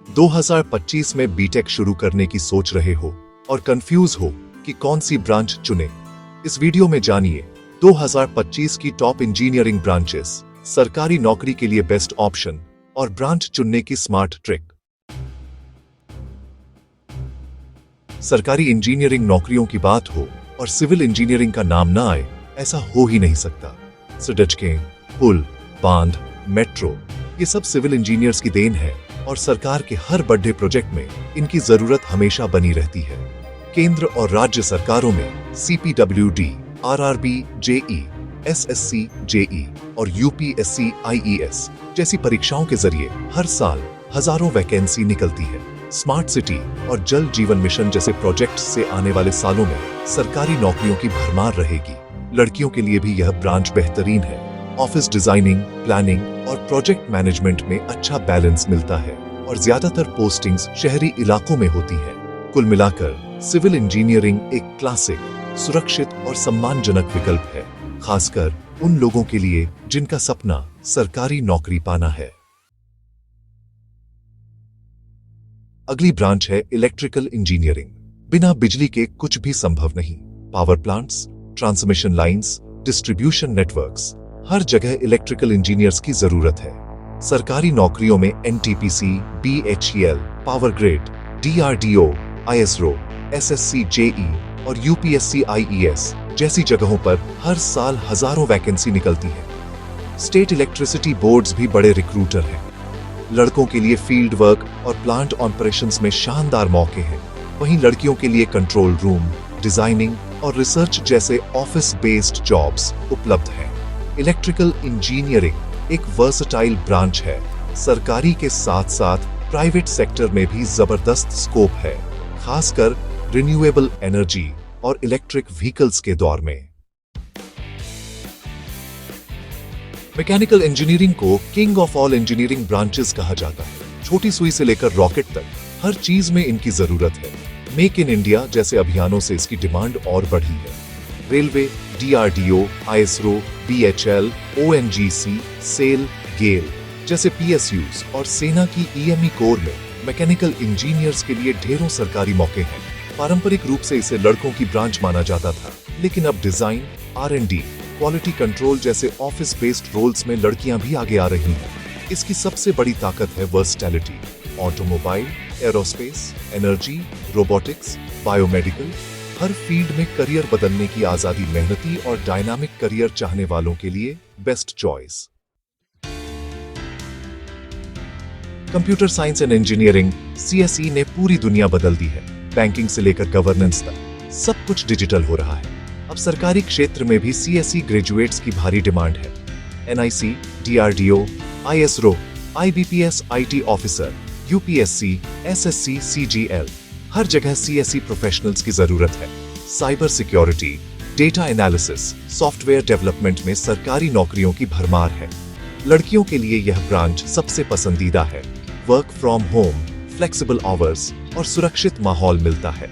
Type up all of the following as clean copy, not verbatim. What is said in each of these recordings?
2025 में बीटेक शुरू करने की सोच रहे हो और कंफ्यूज हो कि कौन सी ब्रांच चुने। इस वीडियो में जानिए 2025 की टॉप इंजीनियरिंग ब्रांचेस, सरकारी नौकरी के लिए बेस्ट ऑप्शन और ब्रांच चुनने की स्मार्ट ट्रिक। सरकारी इंजीनियरिंग नौकरियों की बात हो और सिविल इंजीनियरिंग का नाम ना आए, ऐसा हो ही नहीं सकता। सड़कें, पुल, बांध, मेट्रो, ये सब सिविल इंजीनियर्स की देन है और सरकार के हर बड़े प्रोजेक्ट में इनकी जरूरत हमेशा बनी रहती है। केंद्र और राज्य सरकारों में CPWD, RRB, JE, SSC, JE और UPSC, IES जैसी परीक्षाओं के जरिए हर साल हजारों वैकेंसी निकलती है। स्मार्ट सिटी और जल जीवन मिशन जैसे प्रोजेक्ट से आने वाले सालों में सरकारी नौकरियों की भरमार रहेगी। लड़कियों के लिए भी यह ब्रांच बेहतरीन है। ऑफिस डिजाइनिंग, प्लानिंग और प्रोजेक्ट मैनेजमेंट में अच्छा बैलेंस मिलता है और ज्यादातर पोस्टिंग्स शहरी इलाकों में होती है। कुल मिलाकर सिविल इंजीनियरिंग एक क्लासिक, सुरक्षित और सम्मानजनक विकल्प है, खासकर उन लोगों के लिए जिनका सपना सरकारी नौकरी पाना है। अगली ब्रांच है इलेक्ट्रिकल इंजीनियरिंग। बिना बिजली के कुछ भी संभव नहीं। Power plants, transmission lines, distribution networks, हर जगह इलेक्ट्रिकल इंजीनियर्स की जरूरत है। सरकारी नौकरियों में NTPC, BHEL, power grid, DRDO, ISRO, SSC, JE और UPSC, IES जैसी जगहों पर हर साल हजारों वैकेंसी निकलती है। स्टेट इलेक्ट्रिसिटी बोर्ड्स भी बड़े रिक्रूटर हैं। लड़कों के लिए फील्ड वर्क और प्लांट ऑपरेशंस में शानदार मौके हैं। वहीं लड़कियों के लिए कंट्रोल रूम, डिजाइनिंग और रिसर्च जैसे ऑफिस बेस्ड जॉब्स उपलब्ध हैं। इलेक्ट्रिकल इंजीनियरिंग एक वर्सटाइल ब्रांच है। सरकारी के साथ साथ प्राइवेट सेक्टर में भी जबरदस्त स्कोप है, खासकर रिन्यूएबल एनर्जी और इलेक्ट्रिक व्हीकल्स के दौर में। मैकेनिकल इंजीनियरिंग को king of all engineering branches कहा जाता है। छोटी सुई से लेकर रॉकेट तक हर चीज में इनकी जरूरत है। मेक इन इंडिया जैसे अभियानों से इसकी डिमांड और बढ़ी है। Railway, DRDO, ISRO, BHEL, ONGC, SAIL, GAIL जैसे PSUs और सेना की EME कोर में मैकेनिकल इंजीनियर्स के लिए ढेरों सरकारी मौके हैं। पारंपरिक रूप से इसे लड़कों की ब्रांच माना जाता था, लेकिन अब डिजाइन, R&D, क्वालिटी कंट्रोल जैसे ऑफिस बेस्ड रोल्स में लड़कियां भी आगे आ रही हैं। इसकी सबसे बड़ी ताकत है versatility. Automobile, aerospace, energy, robotics, biomedical, हर फील्ड में करियर बदलने की आजादी मेहनती और डायनामिक करियर चाहने वालों के लिए best choice. Computer science and engineering CSE ने पूरी दुनिया बदल दी है। बैंकिंग से लेकर गवर्नेंस तक सब कुछ डिजिटल हो रहा है। अब सरकारी क्षेत्र में भी CSE ग्रेजुएट्स की भारी डिमांड है। NIC, DRDO, ISRO, IBPS IT officer, UPSC, SSC, CGL, हर जगह CSE प्रोफेशनल्स की जरूरत है। Cyber security, data analysis, software development में सरकारी नौकरियों की भरमार है। लड़कियों के लिए यह ब्रांच सबसे पसंदीदा है। Work from home, flexible hours और सुरक्षित माहौल मिलता है।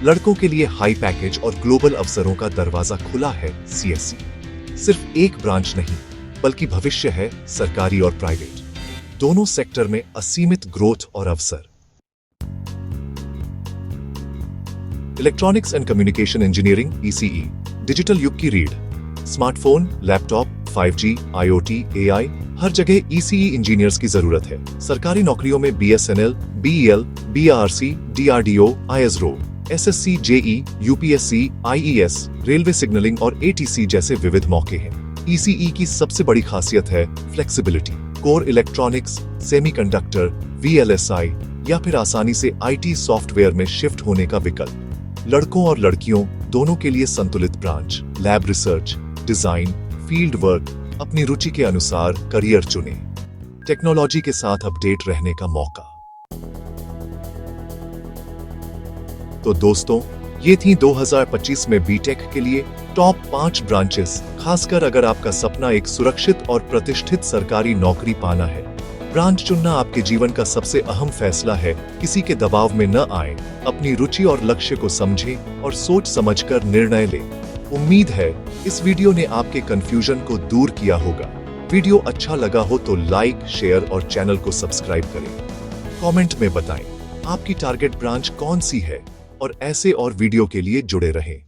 लड़कों के लिए हाई पैकेज और ग्लोबल अवसरों का दरवाजा खुला है। CSE सिर्फ एक ब्रांच नहीं, बल्कि भविष्य है सरकारी और प्राइवेट, दोनों सेक्टर में असीमित ग्रोथ और अवसर। Electronics and communication engineering ECE digital युग की रीढ़। Smartphone, laptop, 5G, IoT, AI हर जगह ECE इंजीनियर्स की जरूरत है। सरकारी नौकरियों में BSNL, BEL, BRC, DRDO, ISRO, SSC, JE, UPSC, IES, railway signalling और ATC जैसे विविध मौके हैं। ECE की सबसे बड़ी खासियत है flexibility. Core electronics, semiconductor, VLSI या फिर आसानी से IT सॉफ्टवेयर में शिफ्ट होने का विकल्प। लड़कों और लड़कियों दोनों के लिए संतुलित branch. Lab research, design, field work, अपनी रुचि के अनुसार करियर चुने। टेक्नोलॉजी के साथ अपडेट रहने का मौका। तो दोस्तों, ये थी 2025 में बीटेक के लिए टॉप 5 ब्रांचेस, खासकर अगर आपका सपना एक सुरक्षित और प्रतिष्ठित सरकारी नौकरी पाना है। ब्रांच चुनना आपके जीवन का सबसे अहम फैसला है। किसी के दबाव में न आए, अपनी रुचि और लक्ष्य को समझें और सोच समझकर निर्णय लें। उम्मीद है इस वीडियो ने आपके कंफ्यूजन को दूर किया होगा। वीडियो अच्छा लगा हो तो लाइक, शेयर और चैनल को सब्सक्राइब करें। कमेंट में बताएं आपकी टारगेट ब्रांच कौन सी है और ऐसे और वीडियो के लिए जुड़े रहें।